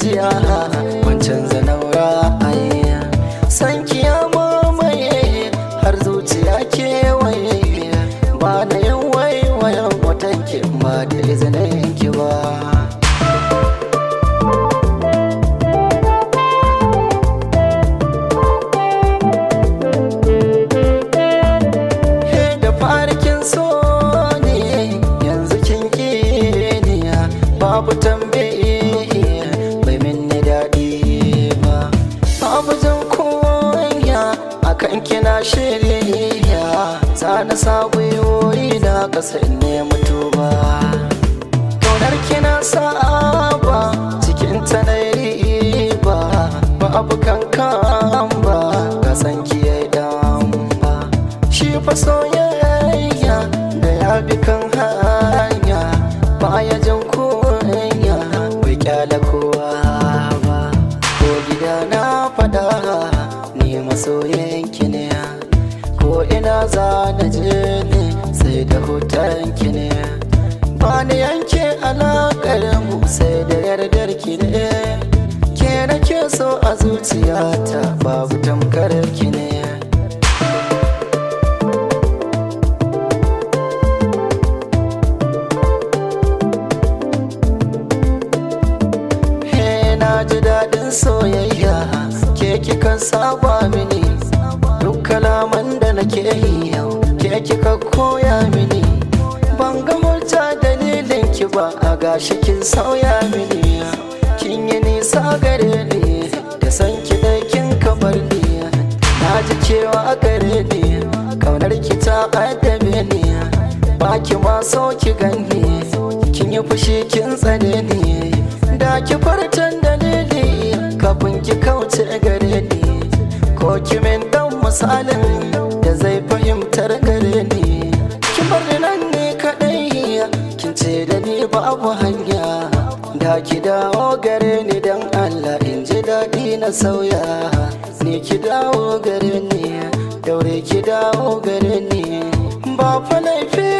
gajiya ban canza naura ayya san kiya mamaye har zuciya kewaye ba na yin waiwayen watanki ba da izinin ki ba. Babu tambaye bai minni daɗi ba, babu jin kunya akan kina shirya sana sa gwiwoyi na ƙasa in nemi tuba. Kaunar kina saba cikin ta na riba babu kankan ba ga san ki yayi dan ba shi fa soyayya da ya bi kan hanya baya jin kunya bai kyala kowa ba. Ko gida na fada ni masoyinki ne, ko ina za na je ne sai da hotonki ne, ba ni yanke alaƙar mu sai da yardar ki ne, ke nake so a zuciyata babu tamkar ki ne. Ji daɗin soyayya ke kika saba mini duk kalaman da nake yi yau ke kika koya mini ban ga hujja dalilin ki ba a gashi kin sauya mini kin yi nisa gare ni da san ki dai kin kabar ni na ji cewa gare ni kaunar ki ta addabe ni ba ki ma so ki gani kin yi fushi kin tsane ni da ki fartan dalili kafin ki kauce gare ni ko ki min dan misalin da zai fahimtar gare ni ki bar ni nan ne kadai kin ce da ni babu hanya da ki dawo gare ni dan Allah in ji daɗi na sauya ni ki dawo gare ni daure ki dawo gare ni ba fa laifi